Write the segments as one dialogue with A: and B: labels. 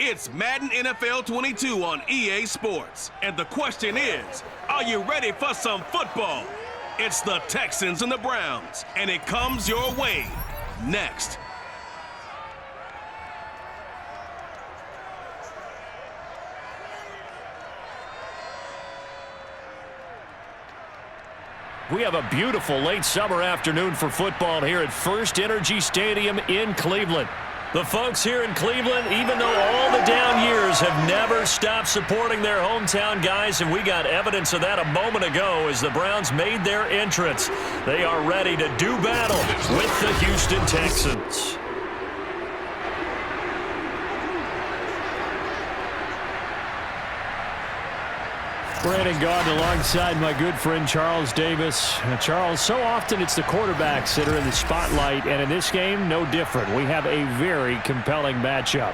A: It's Madden NFL 22 on EA Sports. And the question is, are you ready for some football? It's the Texans and the Browns, and it comes your way next.
B: We have a beautiful late summer afternoon for football here at First Energy Stadium in Cleveland. The folks here in Cleveland, even though all the down years, have never stopped supporting their hometown guys, and we got evidence of that a moment ago as the Browns made their entrance. They are ready to do battle with the Houston Texans. Brandon Gaudin alongside my good friend Charles Davis. Charles, so often it's the quarterbacks that are in the spotlight, and in this game, no different. We have a very compelling matchup.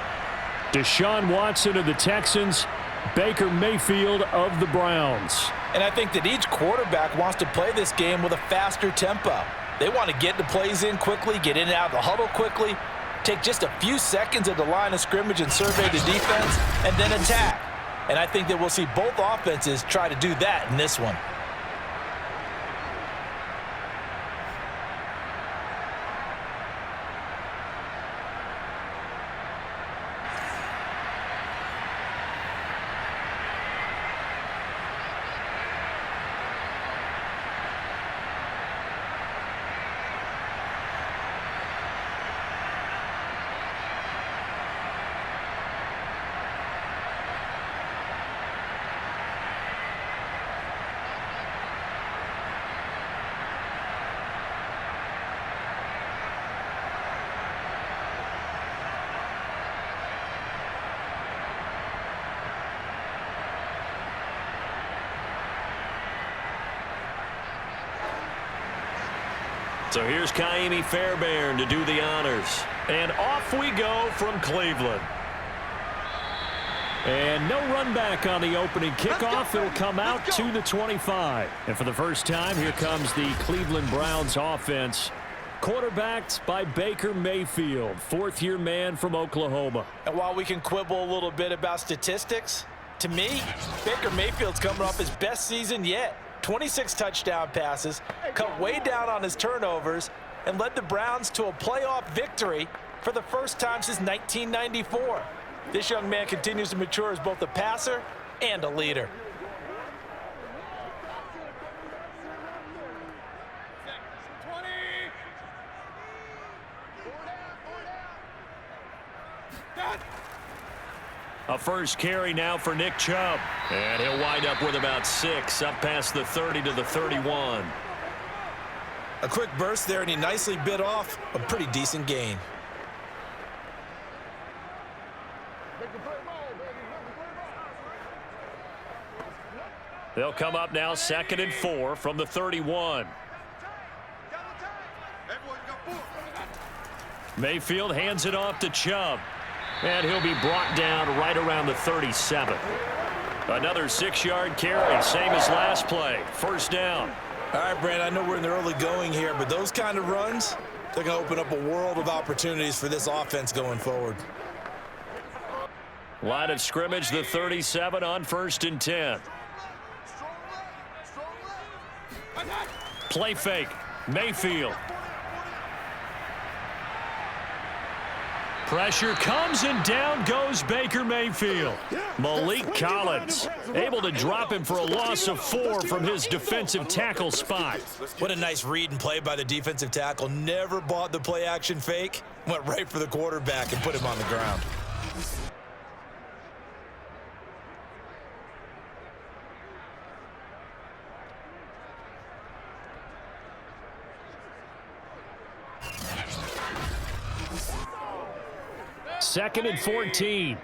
B: Deshaun Watson of the Texans, Baker Mayfield of the Browns.
C: And I think that each quarterback wants to play this game with a faster tempo. They want to get the plays in quickly, get in and out of the huddle quickly, take just a few seconds at the line of scrimmage and survey the defense, and then attack. And I think that we'll see both offenses try to do that in this one.
B: So here's Kaimi Fairbairn to do the honors. And off we go from Cleveland. And no run back on the opening kickoff. It'll come out to the 25. And for the first time, here comes the Cleveland Browns offense. Quarterbacked by Baker Mayfield, fourth-year man from Oklahoma.
C: And while we can quibble a little bit about statistics, to me, Baker Mayfield's coming off his best season yet. 26 touchdown passes, cut way down on his turnovers, and led the Browns to a playoff victory for the first time since 1994. This young man continues to mature as both a passer and a leader.
B: A first carry now for Nick Chubb. And he'll wind up with about 6, up past the 30 to the 31.
C: A quick burst there, and he nicely bit off a pretty decent gain.
B: They'll come up now 2nd and 4 from the 31. Mayfield hands it off to Chubb. And he'll be brought down right around the 37. Another 6-yard carry, same as last play. First down.
C: All right, Brand, I know we're in the early going here, but those kind of runs, they're going to open up a world of opportunities for this offense going forward.
B: Line of scrimmage, the 37 on 1st and 10. Play fake, Mayfield. Pressure comes, and down goes Baker Mayfield. Malik Collins able to drop him for a loss of 4 from his defensive tackle spot.
C: What a nice read and play by the defensive tackle. Never bought the play action fake. Went right for the quarterback and put him on the ground.
B: Second and 14.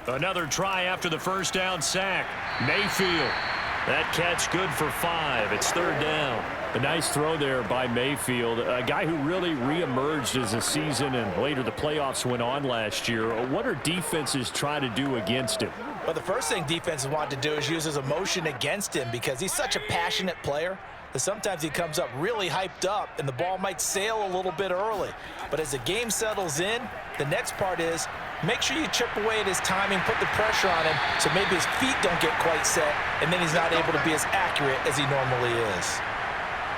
B: Another try after the first down sack. Mayfield. That catch good for 5. It's 3rd down. A nice throw there by Mayfield, a guy who really reemerged as the season and later the playoffs went on last year. What are defenses trying to do against him?
C: Well, the first thing defenses want to do is use his emotion against him because he's such a passionate player. Sometimes he comes up really hyped up, and the ball might sail a little bit early. But as the game settles in, the next part is make sure you chip away at his timing, put the pressure on him, so maybe his feet don't get quite set, and then he's not able to be as accurate as he normally is.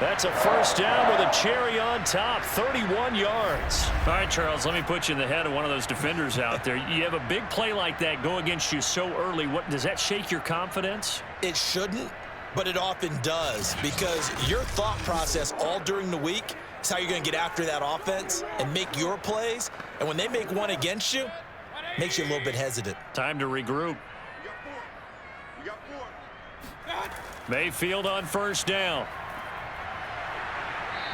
B: That's a first down with a cherry on top, 31 yards. All right, Charles, let me put you in the head of one of those defenders out there. You have a big play like that go against you so early. Does that shake your confidence?
C: It shouldn't, but it often does, because your thought process all during the week is how you're going to get after that offense and make your plays. And when they make one against you, it makes you a little bit hesitant.
B: Time to regroup. Mayfield on first down.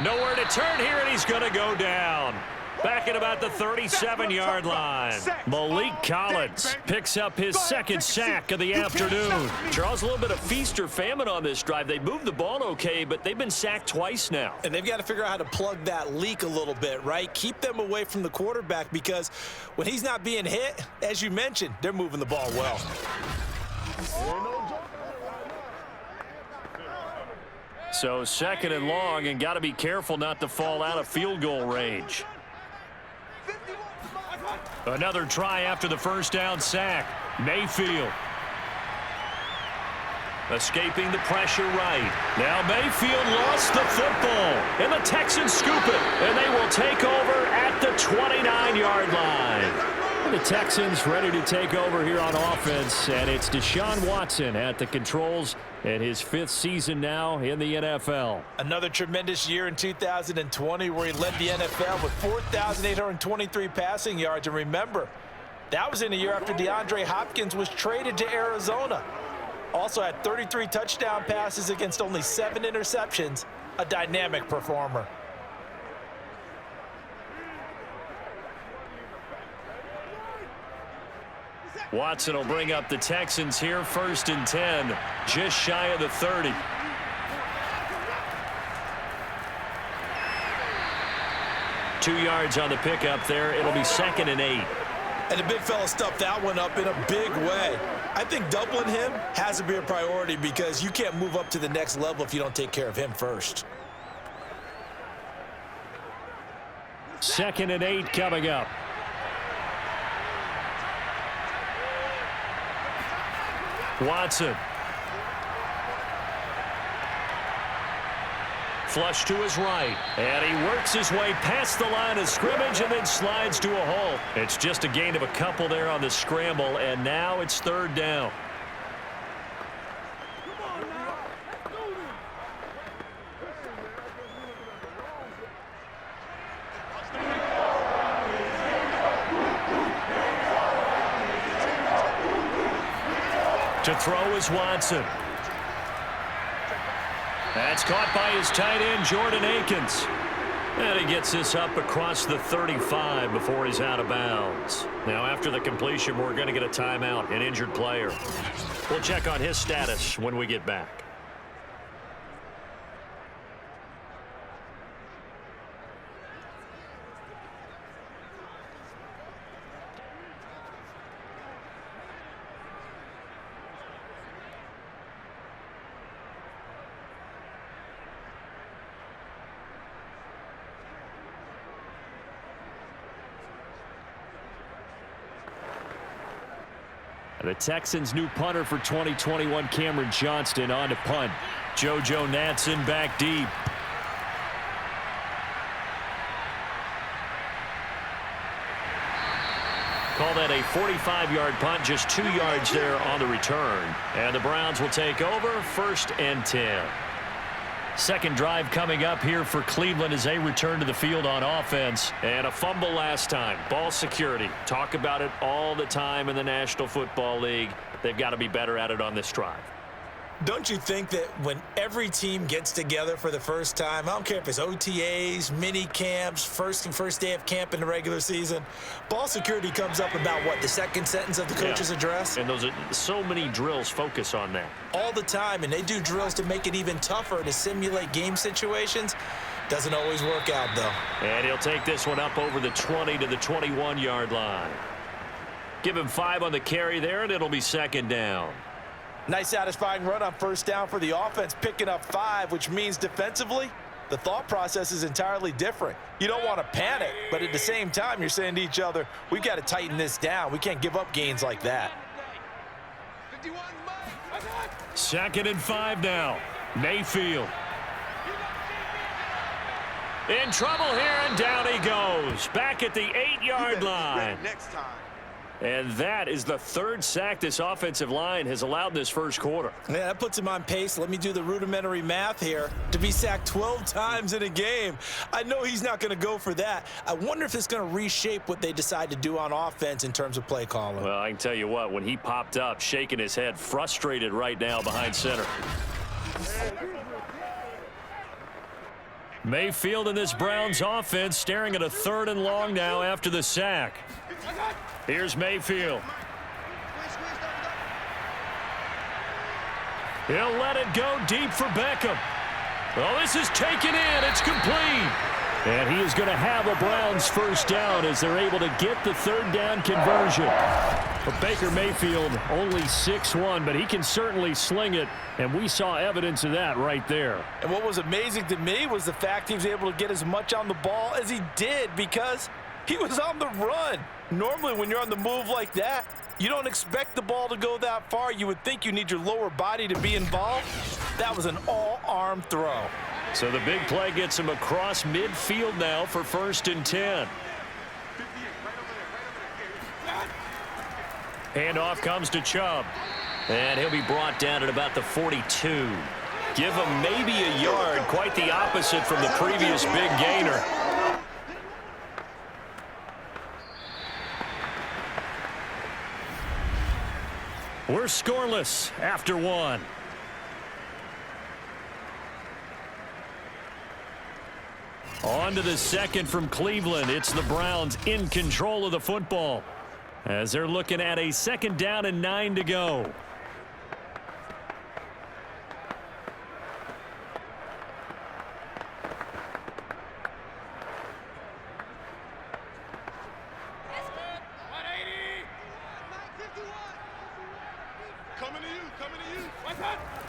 B: Nowhere to turn here, and he's going to go down. Back at about the 37-yard line. Malik Collins picks up his second sack of the afternoon. Charles, a little bit of feast or famine on this drive. They moved the ball okay, but they've been sacked twice now.
C: And they've got to figure out how to plug that leak a little bit, right? Keep them away from the quarterback, because when he's not being hit, as you mentioned, they're moving the ball well.
B: So second and long, and got to be careful not to fall out of field goal range. Another try after the first down sack. Mayfield escaping the pressure right. Now Mayfield lost the football, and the Texans scoop it, and they will take over at the 29-yard line. The Texans ready to take over here on offense, and it's Deshaun Watson at the controls in his 5th season now in the NFL.
C: Another tremendous year in 2020 where he led the NFL with 4,823 passing yards. And remember, that was in a year after DeAndre Hopkins was traded to Arizona. Also had 33 touchdown passes against only 7 interceptions. A dynamic performer.
B: Watson will bring up the Texans here, 1st and 10, just shy of the 30. Two yards on the pickup there. It'll be 2nd and 8.
C: And the big fella stuffed that one up in a big way. I think doubling him has to be a priority, because you can't move up to the next level if you don't take care of him first.
B: 2nd and 8 coming up. Watson. Flush to his right. And he works his way past the line of scrimmage and then slides to a hole. It's just a gain of a couple there on the scramble, and now it's 3rd down. To throw is Watson. That's caught by his tight end, Jordan Akins. And he gets this up across the 35 before he's out of bounds. Now, after the completion, we're going to get a timeout, an injured player. We'll check on his status when we get back. The Texans' new punter for 2021, Cameron Johnston, on to punt. JoJo Natson back deep. Call that a 45-yard punt, just 2 yards there on the return. And the Browns will take over, 1st and 10. Second drive coming up here for Cleveland as they return to the field on offense. And a fumble last time. Ball security. Talk about it all the time in the National Football League. They've got to be better at it on this drive.
C: Don't you think that when every team gets together for the first time, I don't care if it's OTAs, mini camps, first day of camp in the regular season, ball security comes up about what, the second sentence of the coach's address?
B: And those are so many drills focus on that.
C: All the time, and they do drills to make it even tougher to simulate game situations. Doesn't always work out, though.
B: And he'll take this one up over the 20 to the 21-yard line. Give him 5 on the carry there, and it'll be 2nd down.
C: Nice satisfying run on first down for the offense, picking up 5, which means defensively, the thought process is entirely different. You don't want to panic, but at the same time, you're saying to each other, we've got to tighten this down. We can't give up gains like that.
B: 2nd and 5 now. Mayfield. In trouble here, and down he goes. Back at the 8-yard line.
D: Next time.
B: And that is the 3rd sack this offensive line has allowed this first quarter.
C: Yeah, that puts him on pace. Let me do the rudimentary math here. To be sacked 12 times in a game, I know he's not going to go for that. I wonder if it's going to reshape what they decide to do on offense in terms of play calling.
B: Well, I can tell you what, when he popped up, shaking his head, frustrated right now behind center. Mayfield in this Browns offense staring at a 3rd and long now after the sack. Here's Mayfield. He'll let it go deep for Beckham. Well, this is taken in. It's complete. And he is going to have a Browns first down as they're able to get the 3rd down conversion. But Baker Mayfield only 6'1", but he can certainly sling it, and we saw evidence of that right there.
C: And what was amazing to me was the fact he was able to get as much on the ball as he did because he was on the run. Normally, when you're on the move like that, you don't expect the ball to go that far. You would think you need your lower body to be involved. That was an all-arm throw.
B: So the big play gets him across midfield now for 1st and 10. Handoff comes to Chubb. And he'll be brought down at about the 42. Give him maybe a yard, quite the opposite from the previous big gainer. We're scoreless after 1. On to the 2nd from Cleveland. It's the Browns in control of the football as they're looking at a 2nd down and 9 to go.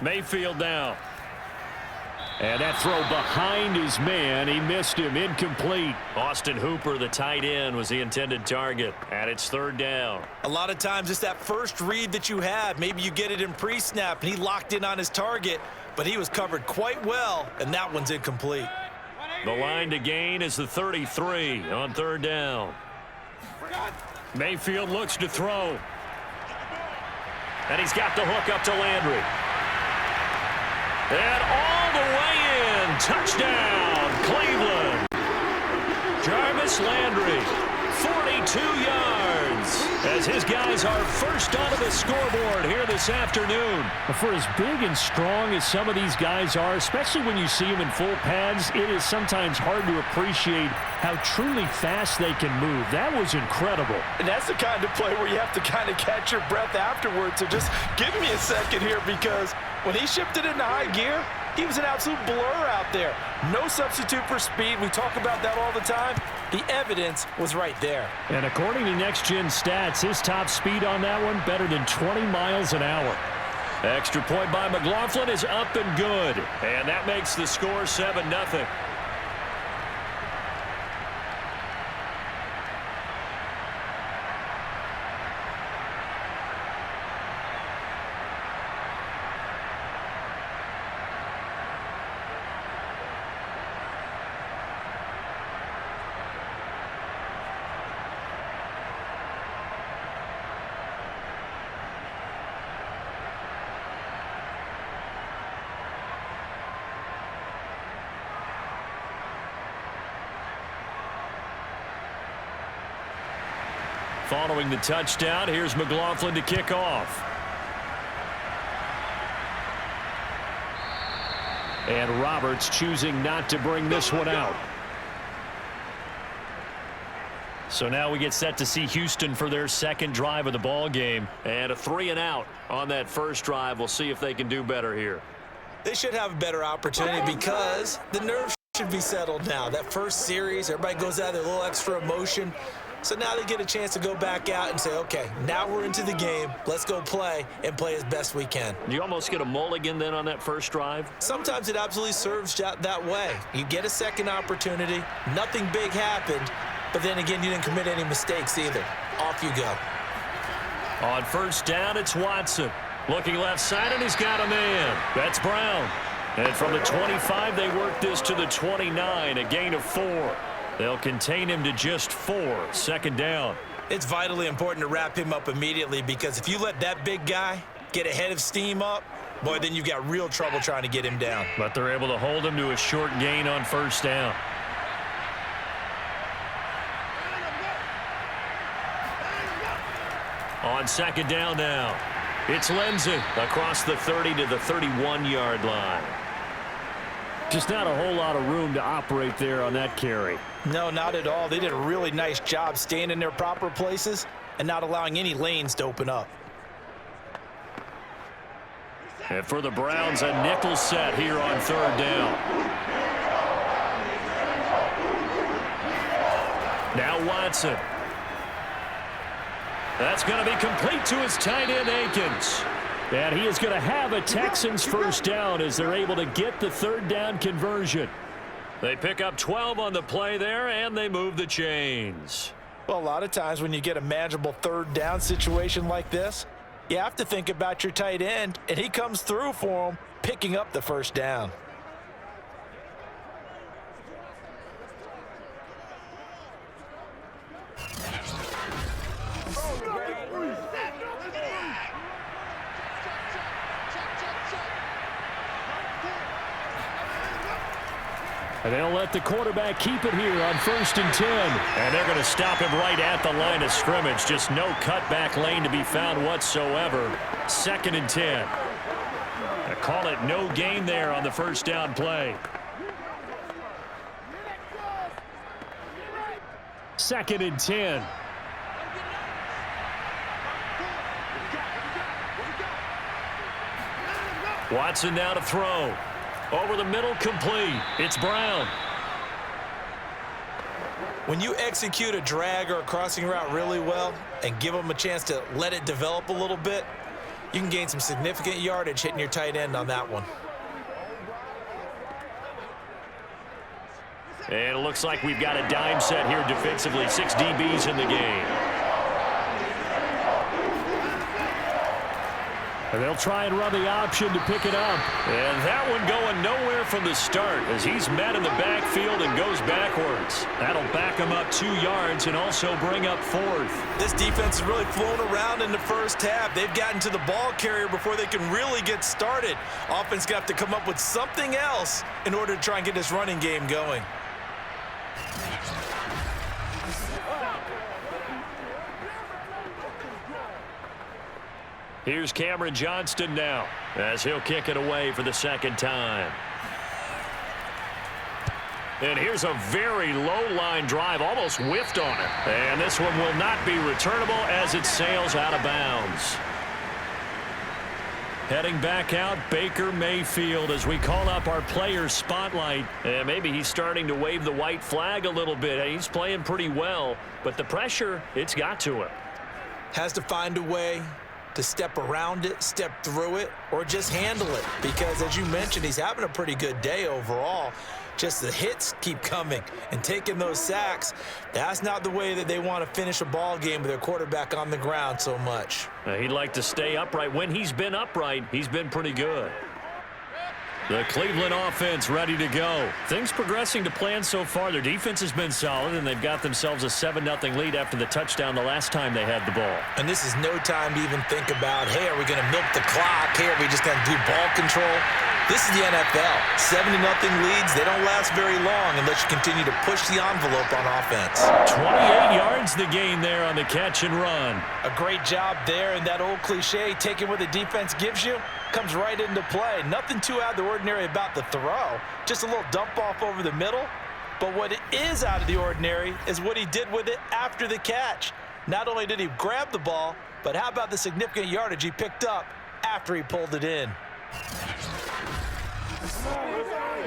B: Mayfield now. And that throw behind his man. He missed him. Incomplete. Austin Hooper, the tight end, was the intended target. And it's 3rd down.
C: A lot of times it's that first read that you have. Maybe you get it in pre-snap, and he locked in on his target, but he was covered quite well, and that one's incomplete.
B: The line to gain is the 33 on 3rd down. Mayfield looks to throw. And he's got the hook up to Landry. And all the way in. Touchdown, Cleveland. Jarvis Landry, 42 yards, as his guys are first onto the scoreboard here this afternoon. For as big and strong as some of these guys are, especially when you see them in full pads, it is sometimes hard to appreciate how truly fast they can move. That was incredible.
C: And that's the kind of play where you have to kind of catch your breath afterwards. So just give me a second here, because when he shifted into high gear, he was an absolute blur out there. No substitute for speed. We talk about that all the time. The evidence was right there.
B: And according to Next Gen Stats, his top speed on that one better than 20 miles an hour. Extra point by McLaughlin is up and good. And that makes the score 7-0. Following the touchdown, here's McLaughlin to kick off. And Roberts choosing not to bring this one out. So now we get set to see Houston for their second drive of the ball game. And a 3-and-out on that first drive. We'll see if they can do better here.
C: They should have a better opportunity because the nerves should be settled now. That first series, everybody goes out there, a little extra emotion. So now they get a chance to go back out and say, okay, now we're into the game. Let's go play and play as best we can.
B: You almost get a mulligan then on that first drive?
C: Sometimes it absolutely serves that way. You get a second opportunity. Nothing big happened. But then again, you didn't commit any mistakes either. Off you go.
B: On first down, it's Watson. Looking left side, and he's got a man. That's Brown. And from the 25, they work this to the 29, a gain of 4. They'll contain him to just 4. Second down.
C: It's vitally important to wrap him up immediately, because if you let that big guy get ahead of steam up, boy, then you've got real trouble trying to get him down.
B: But they're able to hold him to a short gain on first down. On second down now, it's Lindsey across the 30 to the 31-yard line. Just not a whole lot of room to operate there on that carry.
C: No, not at all. They did a really nice job staying in their proper places and not allowing any lanes to open up.
B: And for the Browns, a nickel set here on third down. Now Watson. That's going to be complete to his tight end, Akins. And he is going to have a Texans first down as they're able to get the third down conversion. They pick up 12 on the play there, and they move the chains.
C: Well, a lot of times when you get a manageable third down situation like this, you have to think about your tight end, and he comes through for him, picking up the first down.
B: And they'll let the quarterback keep it here on 1st and 10. And they're going to stop him right at the line of scrimmage. Just no cutback lane to be found whatsoever. 2nd and 10. I call it no gain there on the first down play. 2nd and 10. Watson now to throw. Over the middle, complete. It's Brown.
C: When you execute a drag or a crossing route really well and give them a chance to let it develop a little bit, you can gain some significant yardage hitting your tight end on that one.
B: And it looks like we've got a dime set here defensively. 6 DBs in the game. And they'll try and run the option to pick it up. And that one going nowhere from the start as he's met in the backfield and goes backwards. That'll back him up 2 yards and also bring up 4th.
C: This defense has really flown around in the first half. They've gotten to the ball carrier before they can really get started. Offense got to come up with something else in order to try and get this running game going.
B: Here's Cameron Johnston now as he'll kick it away for the 2nd time. And here's a very low line drive, almost whiffed on it. And this one will not be returnable as it sails out of bounds. Heading back out, Baker Mayfield as we call up our player spotlight. And maybe he's starting to wave the white flag a little bit. He's playing pretty well, but the pressure, it's got to him.
C: Has to find a way to step around it, step through it, or just handle it. Because as you mentioned, he's having a pretty good day overall. Just the hits keep coming and taking those sacks. That's not the way that they want to finish a ball game with their quarterback on the ground so much.
B: He'd like to stay upright. When he's been upright, he's been pretty good. The Cleveland offense ready to go. Things progressing to plan so far. Their defense has been solid, and they've got themselves a 7-0 lead after the touchdown the last time they had the ball.
C: And this is no time to even think about, hey, are we going to milk the clock? Hey, are we just going to do ball control? This is the NFL. 7-0 leads, they don't last very long unless you continue to push the envelope on offense.
B: 28 yards the gain there on the catch and run.
C: A great job there, and that old cliche, taking what the defense gives you, comes right into play. Nothing too out of the ordinary about the throw. Just a little dump off over the middle. But what it is out of the ordinary is what he did with it after the catch. Not only did he grab the ball, but how about the significant yardage he picked up after he pulled it in.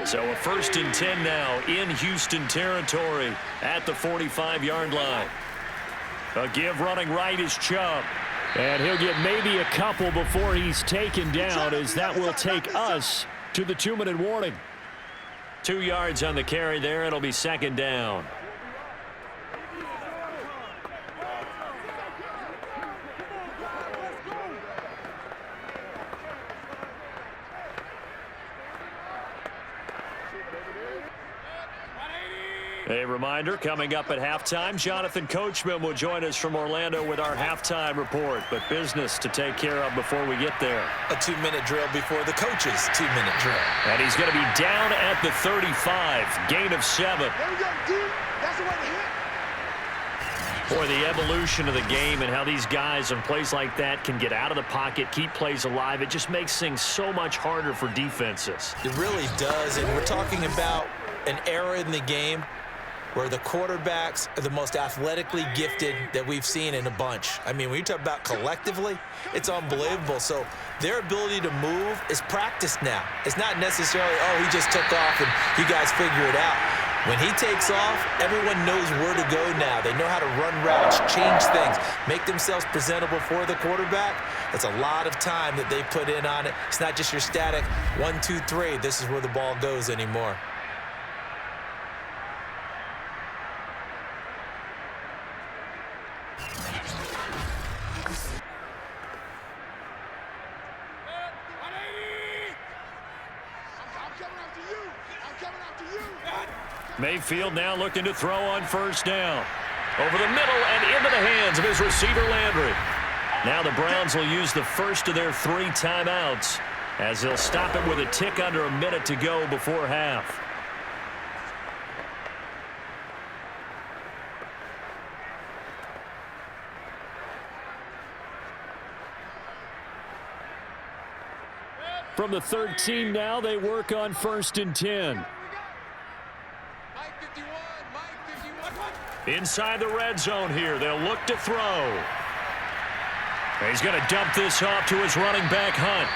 B: So a 1st and 10 now in Houston territory at the 45-yard line. A give running right is Chubb. And he'll get maybe a couple before he's taken down, as that will take us to the 2-minute warning. 2 yards on the carry there. It'll be second down. A reminder, coming up at halftime, Jonathan Coachman will join us from Orlando with our halftime report. But business to take care of before we get there.
C: A 2-minute drill before the coach's 2-minute drill.
B: And he's going to be down at the 35. Gain of 7.
D: There we go, D. That's the way to hit.
B: Boy, the evolution of the game and how these guys in plays like that can get out of the pocket, keep plays alive, it just makes things so much harder for defenses.
C: It really does, and we're talking about an era in the game where the quarterbacks are the most athletically gifted that we've seen in a bunch. I mean, when you talk about collectively, it's unbelievable. So their ability to move is practiced now. It's not necessarily, oh, he just took off and you guys figure it out. When he takes off, everyone knows where to go now. They know how to run routes, change things, make themselves presentable for the quarterback. That's a lot of time that they put in on it. It's not just your static 1, 2, 3, this is where the ball goes anymore.
B: Mayfield now looking to throw on first down. Over the middle and into the hands of his receiver, Landry. Now the Browns will use the first of their 3 timeouts as they'll stop it with a tick under a minute to go before half. From the 13 now, they work on 1st and 10. Inside the red zone here, they'll look to throw. He's going to dump this off to his running back, Hunt.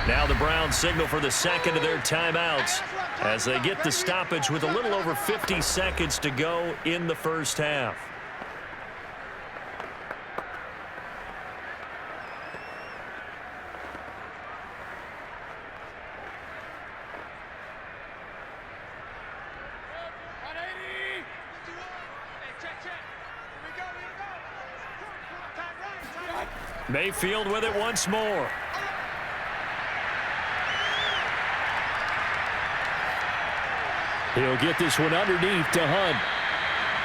B: Now the Browns signal for the second of their timeouts as they get the stoppage with a little over 50 seconds to go in the first half. Mayfield with it once more. He'll get this one underneath to Hunt.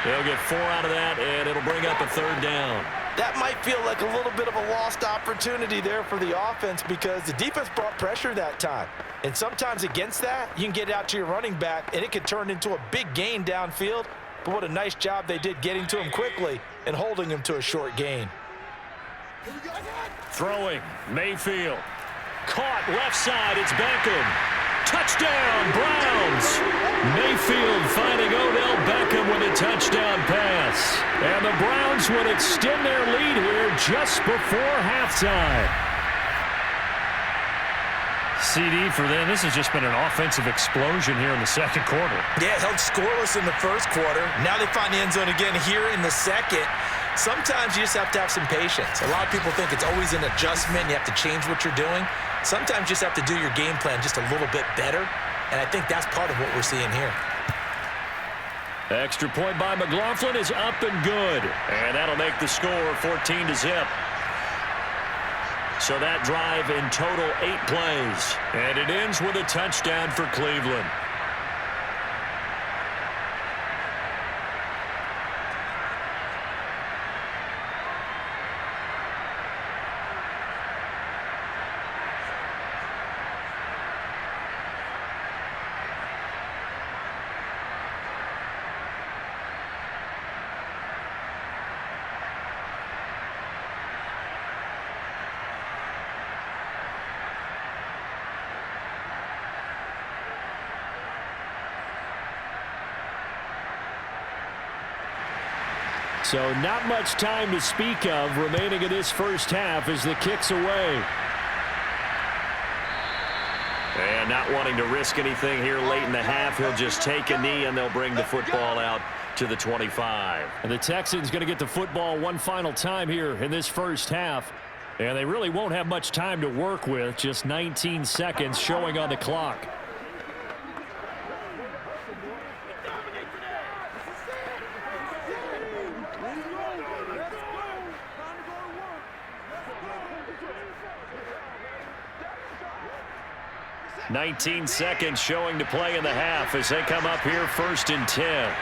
B: He'll get 4 out of that, and it'll bring up a 3rd down.
C: That might feel like a little bit of a lost opportunity there for the offense because the defense brought pressure that time. And sometimes against that, you can get out to your running back, and it can turn into a big gain downfield. But what a nice job they did getting to him quickly and holding him to a short gain.
B: Throwing, Mayfield. Caught left side, it's Beckham. Touchdown, Browns. Mayfield finding Odell Beckham with a touchdown pass. And the Browns would extend their lead here just before halftime. CD for them. This has just been an offensive explosion here in the second quarter.
C: Yeah, held scoreless in the first quarter. Now they find the end zone again here in the second. Sometimes you just have to have some patience. A lot of people think it's always an adjustment. You have to change what you're doing. Sometimes you just have to do your game plan just a little bit better. And I think that's part of what we're seeing here.
B: Extra point by McLaughlin is up and good. And that'll make the score 14-0. So that drive in total 8 plays. And it ends with a touchdown for Cleveland. So not much time to speak of remaining in this first half as the kick's away. And not wanting to risk anything here late in the half, he'll just take a knee and they'll bring the football out to the 25.
E: And the Texans going to get the football one final time here in this first half. And they really won't have much time to work with. Just 19 seconds showing on the clock.
B: "19 seconds showing to play in the half as they come up here 1st and 10.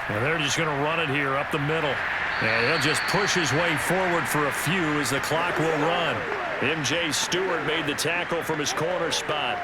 E: And they're just going to run it here up the middle. And he'll just push his way forward for a few as the clock will run.
B: M.J. Stewart made the tackle from his corner spot.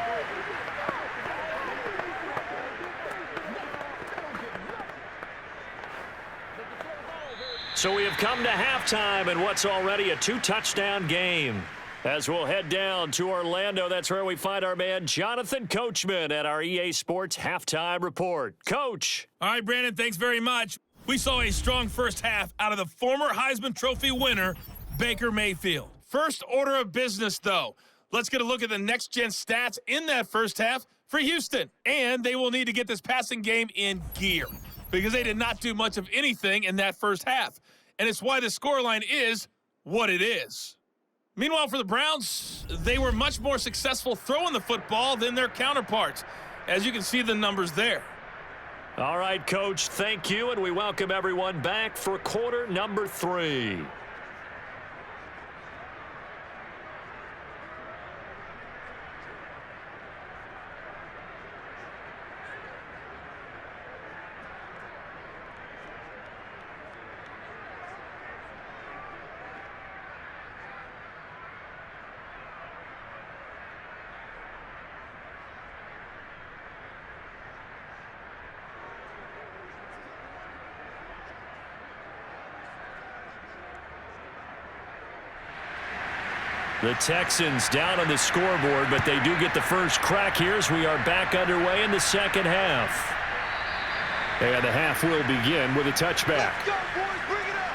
B: So we have come to halftime in what's already a 2-touchdown game. As we'll head down to Orlando, that's where we find our man Jonathan Coachman at our EA Sports Halftime Report. Coach.
F: All right, Brandon, thanks very much. We saw a strong first half out of the former Heisman Trophy winner, Baker Mayfield. First order of business, though. Let's get a look at the next-gen stats in that first half for Houston. And they will need to get this passing game in gear because they did not do much of anything in that first half. And it's why the scoreline is what it is. Meanwhile, for the Browns, they were much more successful throwing the football than their counterparts, as you can see the numbers there.
B: All right, Coach, thank you, and we welcome everyone back for quarter number 3.
E: The Texans down on the scoreboard, but they do get the first crack here as we are back underway in the second half. And the half will begin with a touchback.
D: Let's go, boys. Bring it up.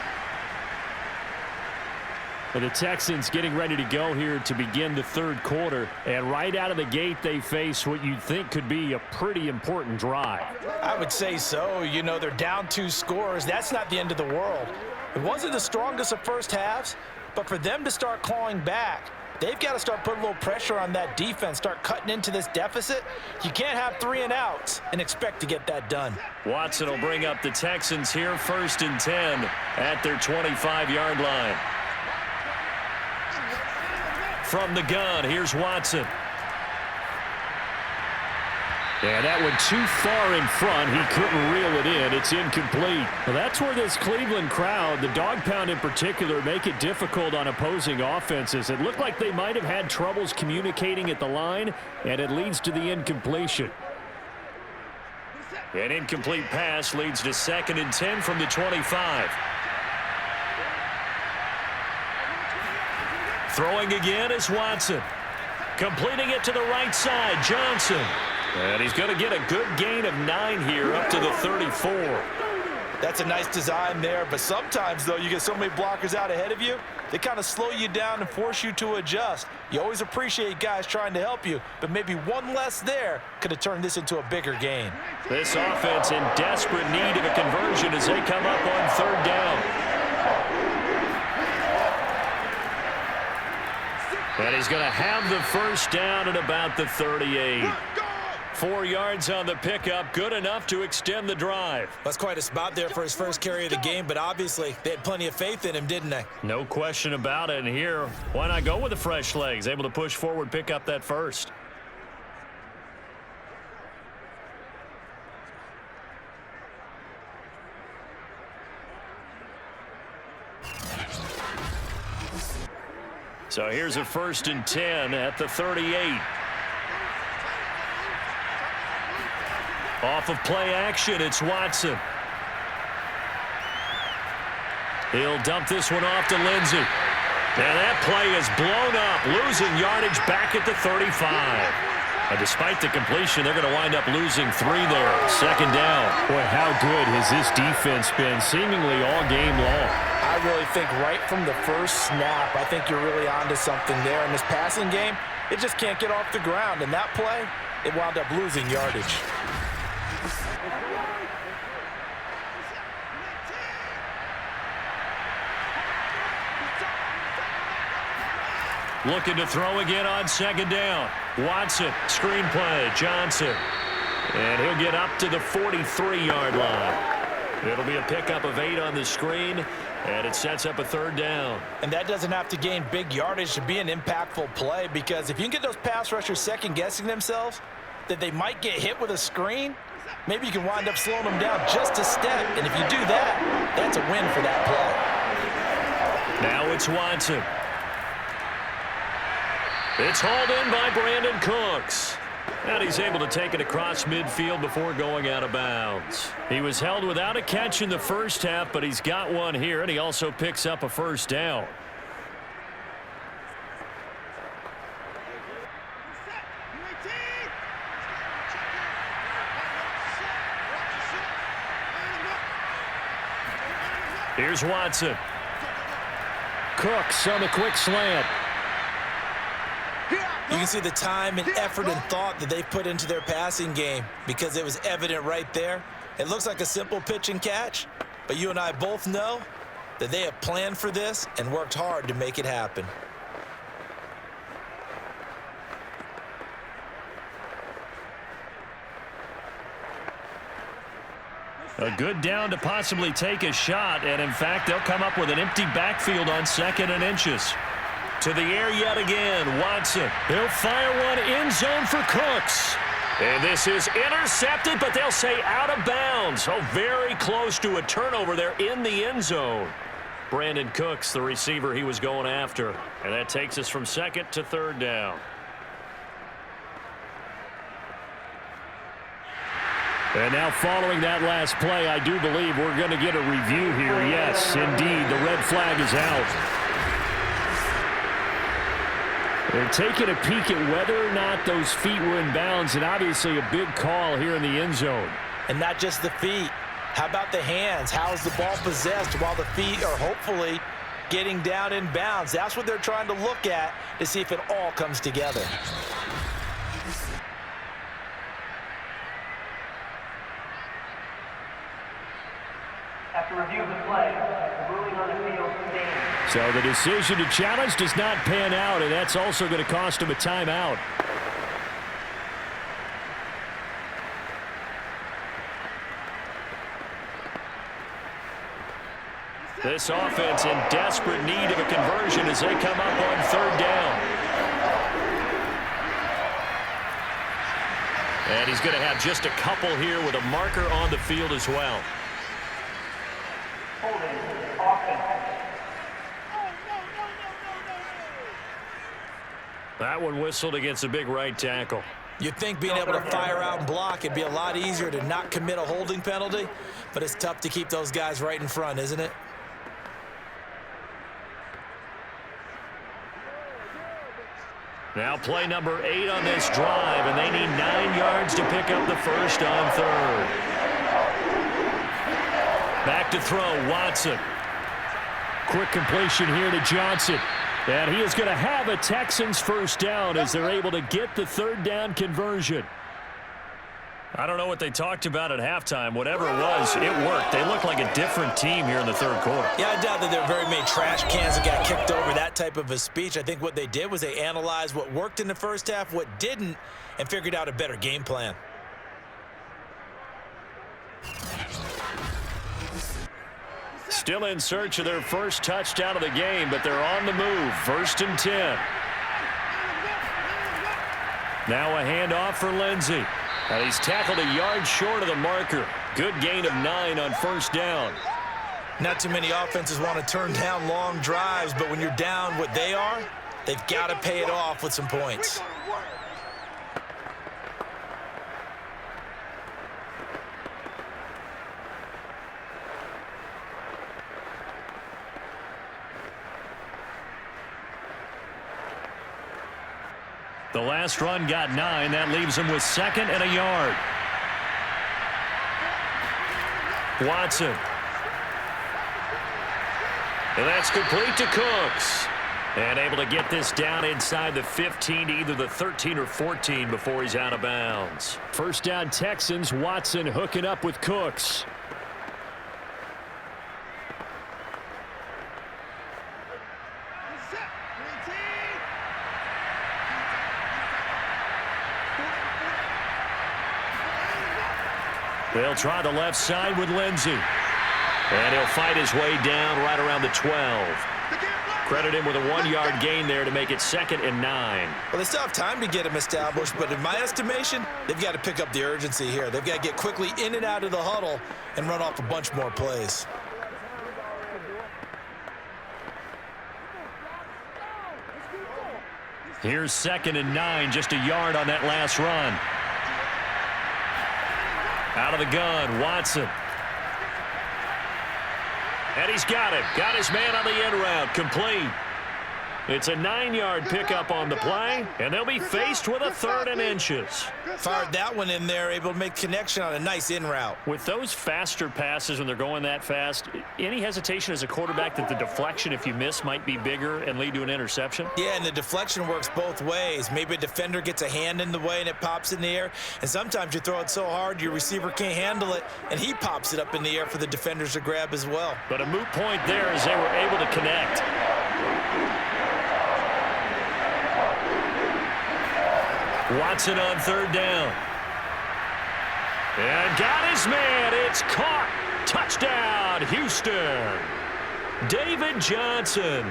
E: And the Texans getting ready to go here to begin the third quarter. And right out of the gate, they face what you'd think could be a pretty important drive.
C: I would say so. You know, they're down 2 scores. That's not the end of the world. It wasn't the strongest of first halves, but for them to start clawing back, they've got to start putting a little pressure on that defense, start cutting into this deficit. You can't have 3 and outs and expect to get that done.
B: Watson will bring up the Texans here 1st and 10 at their 25-yard line. From the gun, here's Watson.
E: And that one too far in front. He couldn't reel it in. It's incomplete. Well, that's where this Cleveland crowd, the dog pound in particular, make it difficult on opposing offenses. It looked like they might have had troubles communicating at the line, and it leads to the incompletion.
B: An incomplete pass leads to 2nd and 10 from the 25. Throwing again is Watson. Completing it to the right side, Johnson. And he's going to get a good gain of 9 here up to the 34.
C: That's a nice design there, but sometimes, though, you get so many blockers out ahead of you, they kind of slow you down and force you to adjust. You always appreciate guys trying to help you, but maybe one less there could have turned this into a bigger gain.
B: This offense in desperate need of a conversion as they come up on 3rd down. And he's going to have the first down at about the 38. 4 yards on the pickup, good enough to extend the drive.
C: That's quite a spot there for his first carry of the game, but obviously they had plenty of faith in him, didn't they?
B: No question about it. And here, why not go with the fresh legs? Able to push forward, pick up that first. So here's a 1st and 10 at the 38. Off of play action, it's Watson. He'll dump this one off to Lindsey. And that play is blown up, losing yardage back at the 35. And despite the completion, they're going to wind up losing 3 there. 2nd down.
E: Boy, how good has this defense been seemingly all game long?
C: I really think right from the first snap, I think you're really onto something there. In this passing game, It just can't get off the ground. And that play, it wound up losing yardage.
B: Looking to throw again on second down. Watson, screen play, Johnson. And he'll get up to the 43-yard line. It'll be a pickup of 8 on the screen, and it sets up a third down.
C: And that doesn't have to gain big yardage to be an impactful play, because if you can get those pass rushers second-guessing themselves that they might get hit with a screen, maybe you can wind up slowing them down just a step. And if you do that, that's a win for that play.
B: Now it's Watson. It's hauled in by Brandon Cooks. And he's able to take it across midfield before going out of bounds. He was held without a catch in the first half, but he's got one here, and he also picks up a first down. Here's Watson.
E: Cooks on the quick slant.
C: You can see the time and effort and thought that they've put into their passing game, because it was evident right there. It looks like a simple pitch and catch, but you and I both know that they have planned for this and worked hard to make it happen.
B: A good down to possibly take a shot, and in fact, they'll come up with an empty backfield on 2nd and inches. To the air yet again, Watson. He'll fire one end zone for Cooks. And this is intercepted, but they'll say out of bounds. Oh, very close to a turnover there in the end zone. Brandon Cooks, the receiver he was going after. And that takes us from 2nd to 3rd down.
E: And now following that last play, I do believe we're going to get a review here. Yes, indeed, the red flag is out. They're taking a peek at whether or not those feet were in bounds, and obviously a big call here in the end zone.
C: And not just the feet. How about the hands? How is the ball possessed while the feet are hopefully getting down in bounds? That's what they're trying to look at to see if it all comes together.
G: After review of the play, the ruling on the field stands.
E: So the decision to challenge does not pan out, and that's also going to cost him a timeout.
B: This offense in desperate need of a conversion as they come up on 3rd down. And he's going to have just a couple here with a marker on the field as well. That one whistled against a big right tackle.
C: You'd think being able to fire out and block, it'd be a lot easier to not commit a holding penalty, but it's tough to keep those guys right in front, isn't it?
B: Now play number 8 on this drive, and they need 9 yards to pick up the first on 3rd. Back to throw, Watson.
E: Quick completion here to Johnson. And he is going to have a Texans first down as they're able to get the 3rd down conversion.
B: I don't know what they talked about at halftime. Whatever it was, it worked. They look like a different team here in the 3rd quarter.
C: Yeah, I doubt that there are very many trash cans that got kicked over, that type of a speech. I think what they did was they analyzed what worked in the first half, what didn't, and figured out a better game plan.
B: Still in search of their first touchdown of the game, but they're on the move. 1st and 10. Now a handoff for Lindsey. And he's tackled a yard short of the marker. Good gain of 9 on 1st down.
C: Not too many offenses want to turn down long drives, but when you're down what they are, they've got to pay it off with some points.
B: The last run got 9. That leaves him with 2nd and a yard. Watson. And that's complete to Cooks. And able to get this down inside the 15 to either the 13 or 14 before he's out of bounds.
E: First down Texans. Watson hooking up with Cooks.
B: They'll try the left side with Lindsey. And he'll fight his way down right around the 12. Credit him with a 1-yard gain there to make it 2nd and 9.
C: Well, they still have time to get him established, but in my estimation, they've got to pick up the urgency here. They've got to get quickly in and out of the huddle and run off a bunch more plays.
B: Here's 2nd and 9, just a yard on that last run. Out of the gun, Watson. And he's got him. Got his man on the end route. Complete. It's a 9-yard pickup on the play, and they'll be faced with a 3rd and inches.
C: Fired that one in there, able to make connection on a nice in route.
B: With those faster passes when they're going that fast, any hesitation as a quarterback that the deflection, if you miss, might be bigger and lead to an interception?
C: Yeah, and the deflection works both ways. Maybe a defender gets a hand in the way and it pops in the air, and sometimes you throw it so hard your receiver can't handle it, and he pops it up in the air for the defenders to grab as well.
B: But a moot point there as they were able to connect. Watson on 3rd down. And got his man. It's caught. Touchdown, Houston. David Johnson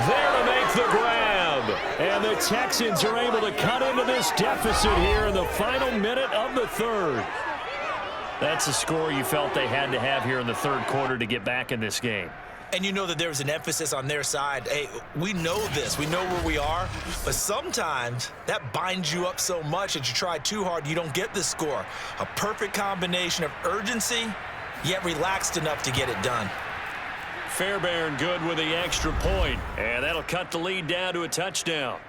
B: there to make the grab.
E: And the Texans are able to cut into this deficit here in the final minute of the 3rd.
B: That's a score you felt they had to have here in the 3rd quarter to get back in this game.
C: And you know that there was an emphasis on their side. Hey, we know this. We know where we are. But sometimes that binds you up so much that you try too hard, you don't get the score. A perfect combination of urgency, yet relaxed enough to get it done.
B: Fairbairn good with the extra point. And that'll cut the lead down to a touchdown.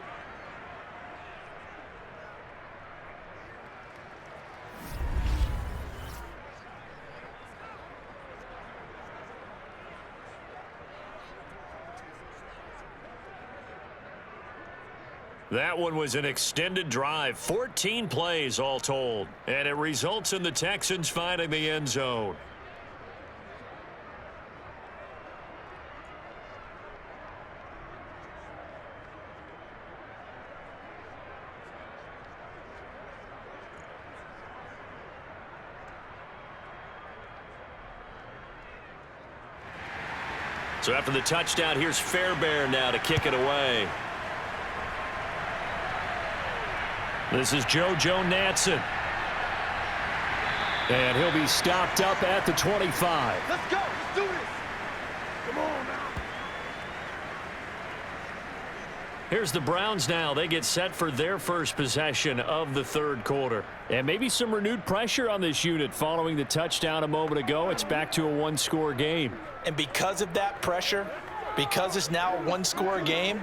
B: That one was an extended drive, 14 plays all told, and it results in the Texans finding the end zone. So after the touchdown, here's Fairbairn now to kick it away. This is JoJo Natson.
E: And he'll be stopped up at the 25.
D: Let's go. Let's do this. Come on now.
B: Here's the Browns now. They get set for their first possession of the 3rd quarter.
E: And maybe some renewed pressure on this unit following the touchdown a moment ago. It's back to a 1-score game.
C: And because of that pressure, because it's now a 1-score game,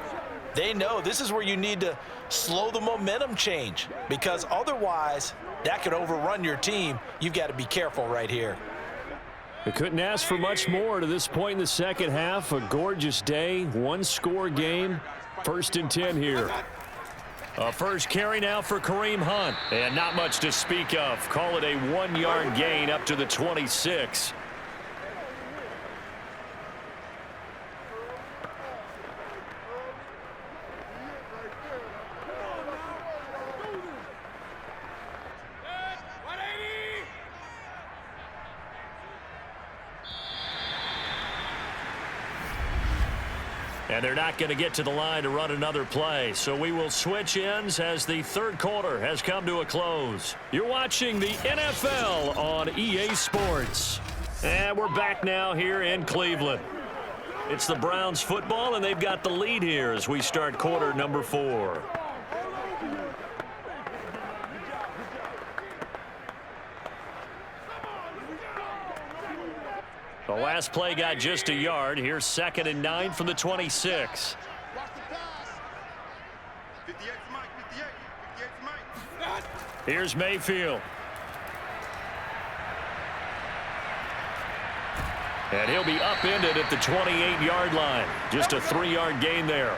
C: they know this is where you need to slow the momentum change, because otherwise that could overrun your team. You've got to be careful right here.
E: They couldn't ask for much more to this point in the second half. A gorgeous day, 1-score game. 1st and 10 here.
B: A first carry now for Kareem Hunt. And not much to speak of. Call it a 1-yard gain up to the 26. And they're not going to get to the line to run another play. So we will switch ends as the 3rd quarter has come to a close. You're watching the NFL on EA Sports. And we're back now here in Cleveland. It's the Browns football, and they've got the lead here as we start quarter number 4. The last play got just a yard. Here's 2nd and 9 from the 26. Here's Mayfield. And he'll be upended at the 28-yard line. Just a 3-yard gain there.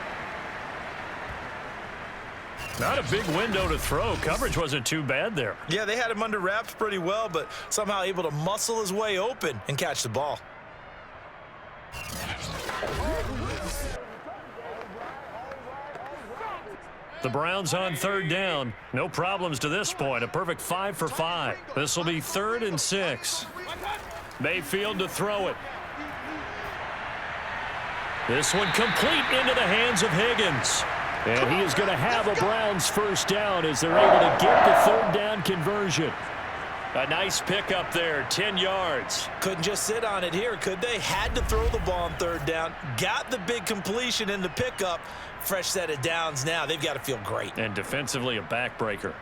B: Not a big window to throw. Coverage wasn't too bad there.
C: Yeah, they had him under wraps pretty well, but somehow able to muscle his way open and catch the ball.
B: The Browns on 3rd down. No problems to this point. A perfect 5 for 5. This will be 3rd and 6. Mayfield to throw it. This one complete into the hands of Higgins. And he is going to have a Browns first down as they're able to get the 3rd down conversion. A nice pickup there, 10 yards.
C: Couldn't just sit on it here, could they? Had to throw the ball on 3rd down. Got the big completion in the pickup. Fresh set of downs now. They've got to feel great.
B: And defensively, a backbreaker.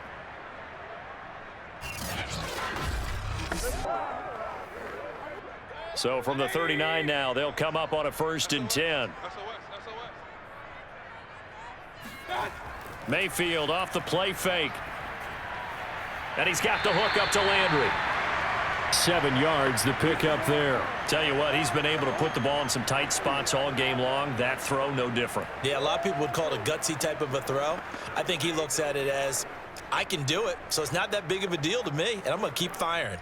B: So from the 39 now, they'll come up on a 1st and 10. Mayfield off the play fake. And he's got the hook up to Landry.
E: 7 yards, the pickup there.
B: Tell you what, he's been able to put the ball in some tight spots all game long. That throw, no different.
C: Yeah, a lot of people would call it a gutsy type of a throw. I think he looks at it as, I can do it, so it's not that big of a deal to me, and I'm going to keep firing.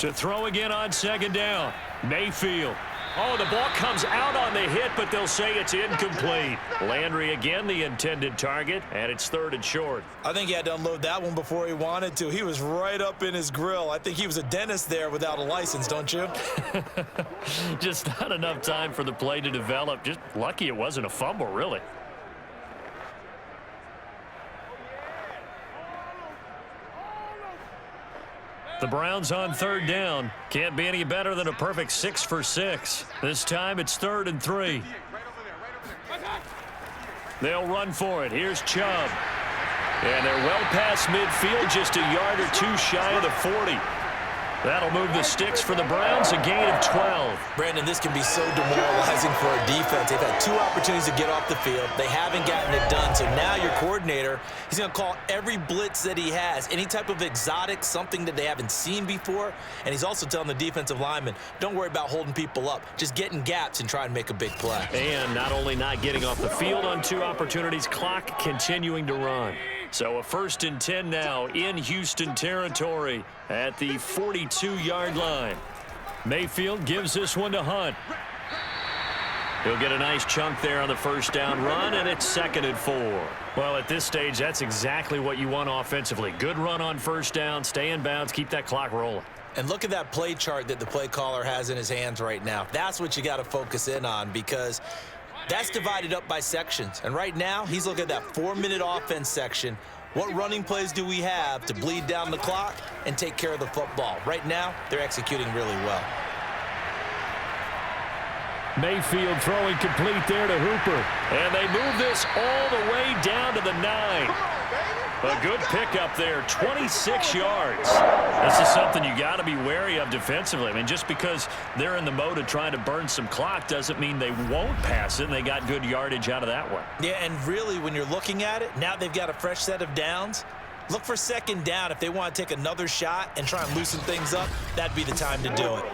B: To throw again on 2nd down. Mayfield. Oh, the ball comes out on the hit, but they'll say it's incomplete. Landry again the intended target, and it's 3rd and short.
C: I think he had to unload that one before he wanted to. He was right up in his grill. I think he was a dentist there without a license, don't you?
B: Just not enough time for the play to develop. Just lucky it wasn't a fumble, really. The Browns on 3rd down. Can't be any better than a perfect 6 for 6. This time it's 3rd and 3. They'll run for it. Here's Chubb. And they're well past midfield, just a yard or two shy of the 40. That'll move the sticks for the Browns, a gain of 12.
C: Brandon, this can be so demoralizing for a defense. They've had 2 opportunities to get off the field. They haven't gotten it done. So now your coordinator, he's going to call every blitz that he has, any type of exotic, something that they haven't seen before. And he's also telling the defensive linemen, don't worry about holding people up. Just get in gaps and try and make a big play.
B: And not only not getting off the field on 2 opportunities, clock continuing to run. So a 1st and 10 now in Houston territory at the 42-yard line. Mayfield gives this one to Hunt. He'll get a nice chunk there on the 1st down run, and it's 2nd and 4. Well, at this stage, that's exactly what you want offensively. Good run on 1st down, stay in bounds, keep that clock rolling.
C: And look at that play chart that the play caller has in his hands right now. That's what you got to focus in on, because that's divided up by sections. And right now, he's looking at that 4-minute offense section. What running plays do we have to bleed down the clock and take care of the football? Right now, they're executing really well.
E: Mayfield throwing complete there to Hooper.
B: And they move this all the way down to the 9. A good pickup there, 26 yards. This is something you got to be wary of defensively. I mean, just because they're in the mode of trying to burn some clock doesn't mean they won't pass it, and they got good yardage out of that one.
C: Yeah, and really, when you're looking at it, now they've got a fresh set of downs. Look for 2nd down. If they want to take another shot and try and loosen things up, that'd be the time to do it.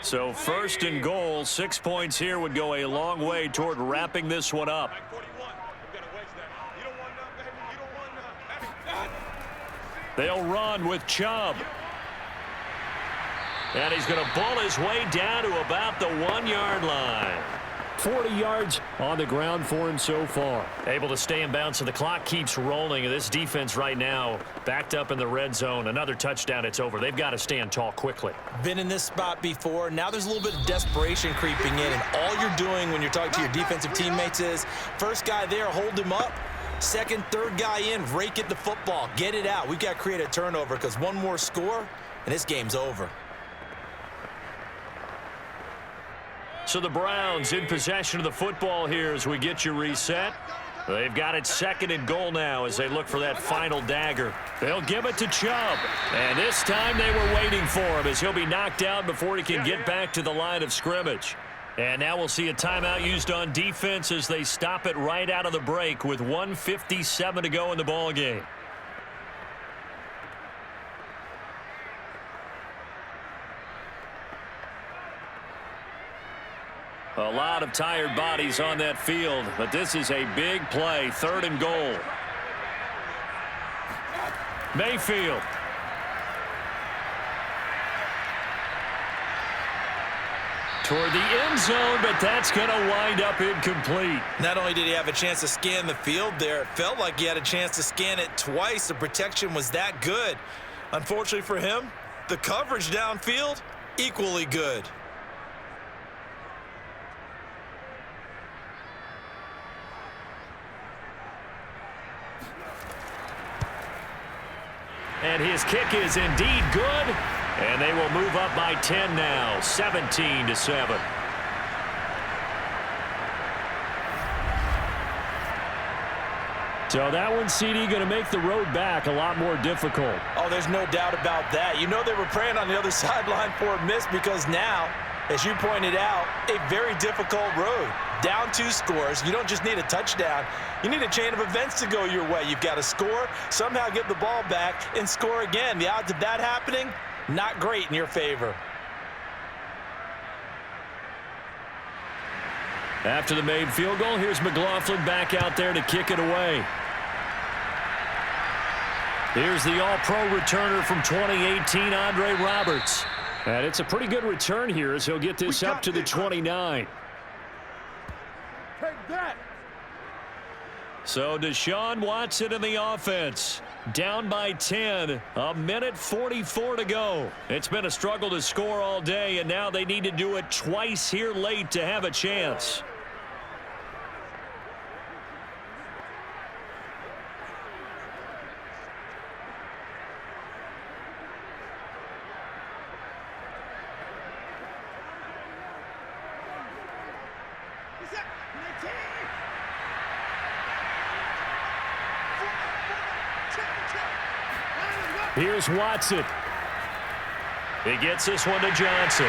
B: So 1st and goal, 6 points here would go a long way toward wrapping this one up. They'll run with Chubb. And he's going to bull his way down to about the 1-yard line.
E: 40 yards on the ground for him so far.
B: Able to stay in bounds, so the clock keeps rolling. This defense right now backed up in the red zone. Another touchdown, it's over. They've got to stand tall quickly.
C: Been in this spot before. Now there's a little bit of desperation creeping in, and all you're doing when you're talking to your defensive teammates is, first guy there, hold him up. 2nd, 3rd guy in, rake at the football. Get it out. We've got to create a turnover, because one more score, and this game's over.
B: So the Browns in possession of the football here as we get you reset. They've got it 2nd and goal now as they look for that final dagger. They'll give it to Chubb. And this time they were waiting for him as he'll be knocked down before he can get back to the line of scrimmage. And now we'll see a timeout used on defense as they stop it right out of the break with 1:57 to go in the ball game. A lot of tired bodies on that field, but this is a big play, 3rd and goal. Mayfield. Toward the end zone, but that's going to wind up incomplete.
C: Not only did he have a chance to scan the field there, it felt like he had a chance to scan it twice. The protection was that good. Unfortunately for him, the coverage downfield, equally good.
B: And his kick is indeed good. And they will move up by 10 now, 17-7.
E: So that one, CD, going to make the road back a lot more difficult.
C: Oh, there's no doubt about that. You know they were praying on the other sideline for a miss because now, as you pointed out, a very difficult road. Down 2 scores. You don't just need a touchdown. You need a chain of events to go your way. You've got to score, somehow get the ball back, and score again. The odds of that happening, not great in your favor.
B: After the made field goal, here's McLaughlin back out there to kick it away. Here's the All-Pro returner from 2018, Andre Roberts.
E: And it's a pretty good return here as he'll get this up to the 29.
D: Take that.
B: So Deshaun Watson in the offense. Down by 10. A minute 44 to go. It's been a struggle to score all day, and now they need to do it twice here late to have a chance.
E: Here's Watson.
B: He gets this one to Johnson.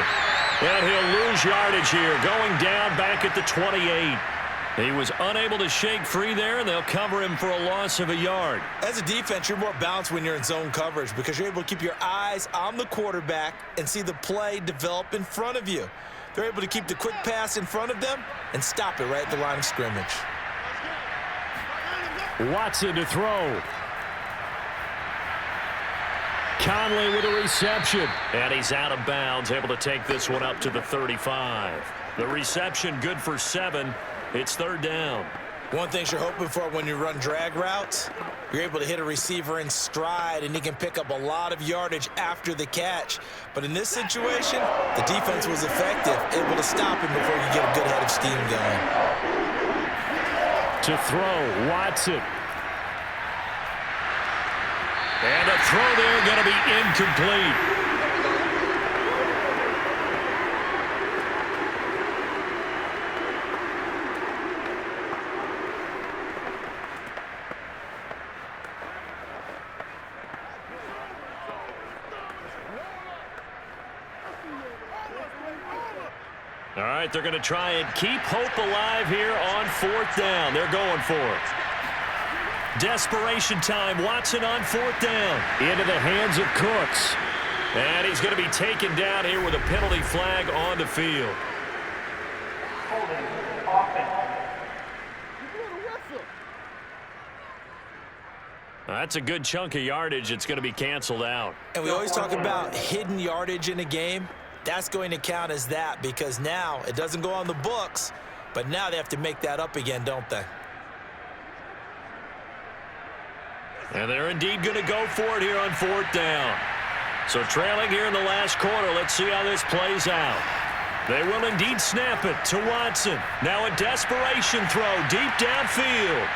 B: And he'll lose yardage here, going down back at the 28. He was unable to shake free there, and they'll cover him for a loss of a yard.
C: As a defense, you're more balanced when you're in zone coverage because you're able to keep your eyes on the quarterback and see the play develop in front of you. They're able to keep the quick pass in front of them and stop it right at the line of scrimmage.
E: Watson to throw. Conley with a reception.
B: And he's out of bounds, able to take this one up to the 35. The reception good for 7. It's 3rd down.
C: One thing you're hoping for when you run drag routes, you're able to hit a receiver in stride, and he can pick up a lot of yardage after the catch. But in this situation, the defense was effective, able to stop him before you get a good head of steam going.
E: To throw, Watson.
B: And a throw there going to be incomplete. All right, they're going to try and keep hope alive here on 4th down. They're going for it. Desperation time. Watson on 4th down.
E: Into the hands of Cooks.
B: And he's going to be taken down here with a penalty flag on the field.
G: Holding offense.
B: That's a good chunk of yardage. It's going to be canceled out.
C: And we always talk about hidden yardage in a game. That's going to count as that because now it doesn't go on the books, but now they have to make that up again, don't they?
B: And they're indeed going to go for it here on 4th down. So trailing here in the last quarter, let's see how this plays out. They will indeed snap it to Watson. Now a desperation throw deep downfield.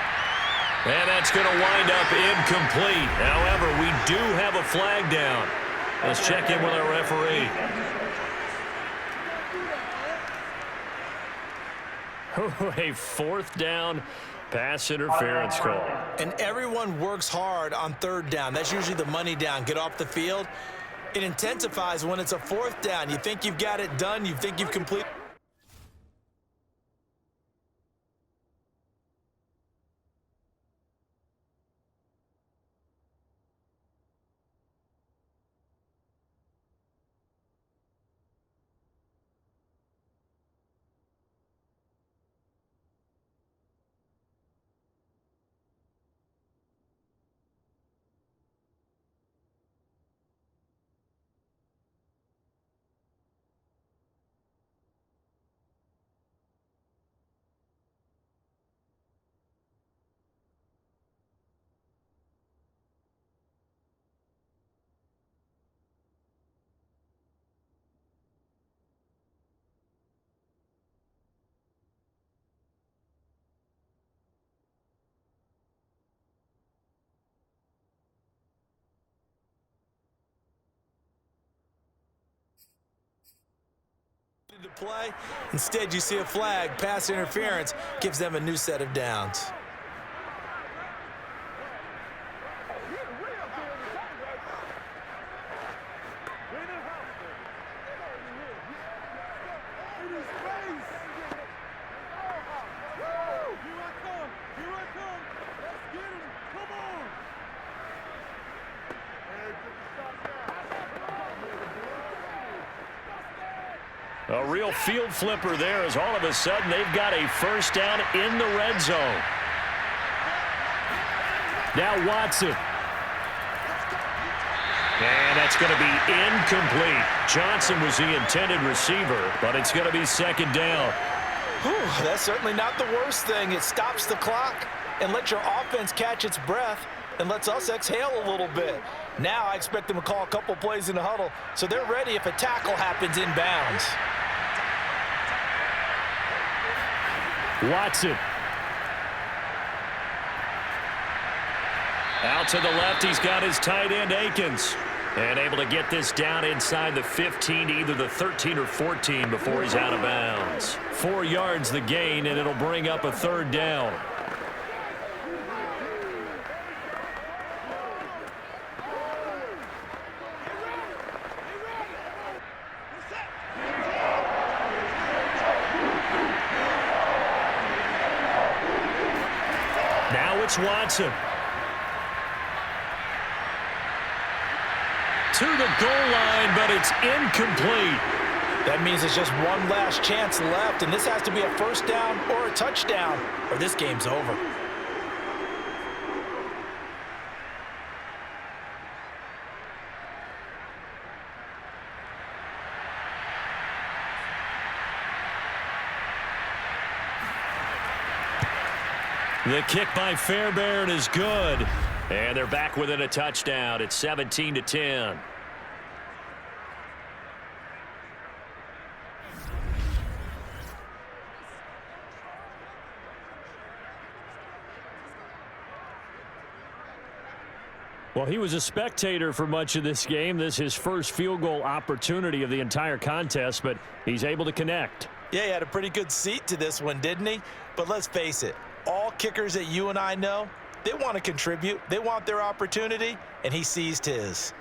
B: And that's going to wind up incomplete. However, we do have a flag down. Let's check in with our referee. A 4th down pass interference call.
C: And everyone works hard on 3rd down. That's usually the money down. Get off the field. It intensifies when it's a 4th down. You think you've got it done. You think you've completed. play. Instead, you see a flag. Pass interference gives them a new set of downs.
B: A real field flipper there as all of a sudden they've got a first down in the red zone. Now Watson. And that's going to be incomplete. Johnson was the intended receiver, but it's going to be second down.
C: Whew, that's certainly not the worst thing. It stops the clock and lets your offense catch its breath and lets us exhale a little bit. Now I expect them to call a couple plays in the huddle so they're ready if a tackle happens inbounds.
B: Watson. Out to the left, he's got his tight end, Akins. And able to get this down inside the 15 to either the 13 or 14 before he's out of bounds. 4 yards the gain, and it'll bring up a third down. Now it's Watson. To the goal line, but it's incomplete.
C: That means it's just one last chance left, and this has to be a first down or a touchdown, or this game's over.
B: The kick by Fairbairn is good. And they're back within a touchdown. It's 17-10. Well, he was a spectator for much of this game. This is his first field goal opportunity of the entire contest, but he's able to connect.
C: Yeah, he had a pretty good seat to this one, didn't he? But let's face it, all kickers that you and I know, they want to contribute. They want their opportunity, and he seized his.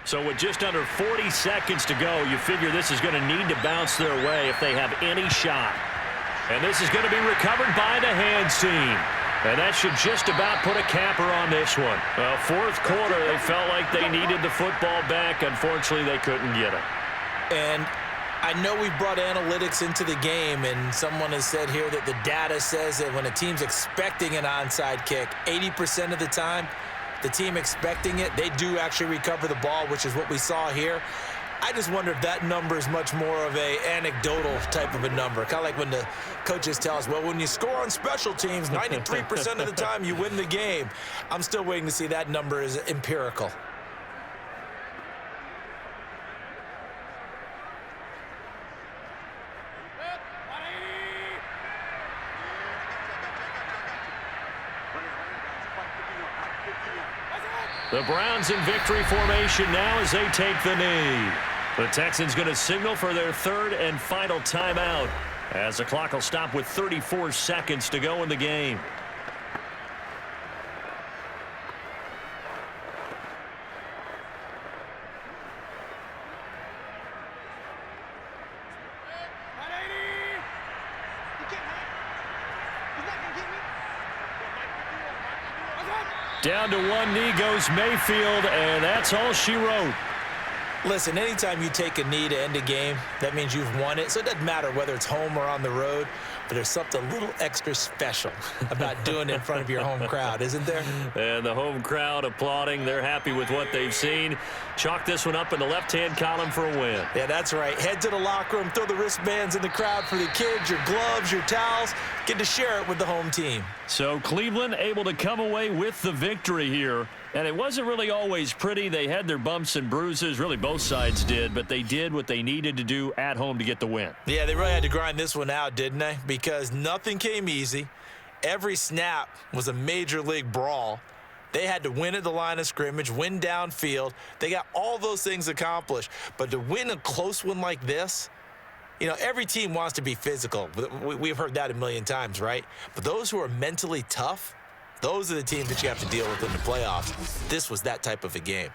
B: So with just under 40 seconds to go, you figure this is going to need to bounce their way if they have any shot. And this is going to be recovered by the hands team. And that should just about put a capper on this one. Well, fourth quarter, they felt like they needed the football back. Unfortunately, they couldn't get it.
C: And I know we brought analytics into the game, and someone has said here that the data says that when a team's expecting an onside kick, 80% of the time, the team expecting it, they do actually recover the ball, which is what we saw here. I just wonder if that number is much more of a anecdotal type of a number. Kind of like when the coaches tell us, well, when you score on special teams, 93% of the time you win the game. I'm still waiting to see that number is empirical.
B: The Browns in victory formation now as they take the knee. The Texans going to signal for their third and final timeout as the clock will stop with 34 seconds to go in the game. Down to one knee goes Mayfield, and that's all she wrote.
C: Listen, anytime you take a knee to end a game, that means you've won it. So it doesn't matter whether it's home or on the road, but there's something a little extra special about doing it in front of your home crowd, isn't there?
B: And the home crowd applauding. They're happy with what they've seen. Chalk this one up in the left-hand column for a win.
C: Yeah, that's right. Head to the locker room, throw the wristbands in the crowd for the kids, your gloves, your towels. Get to share it with the home team.
B: So Cleveland able to come away with the victory here. And it wasn't really always pretty. They had their bumps and bruises. Really, both sides did. But they did what they needed to do at home to get the win.
C: Yeah, they really had to grind this one out, didn't they? Because nothing came easy. Every snap was a major league brawl. They had to win at the line of scrimmage, win downfield. They got all those things accomplished. But to win a close one like this, you know, every team wants to be physical. We've heard that a million times, right? But those who are mentally tough, those are the teams that you have to deal with in the playoffs. This was that type of a game.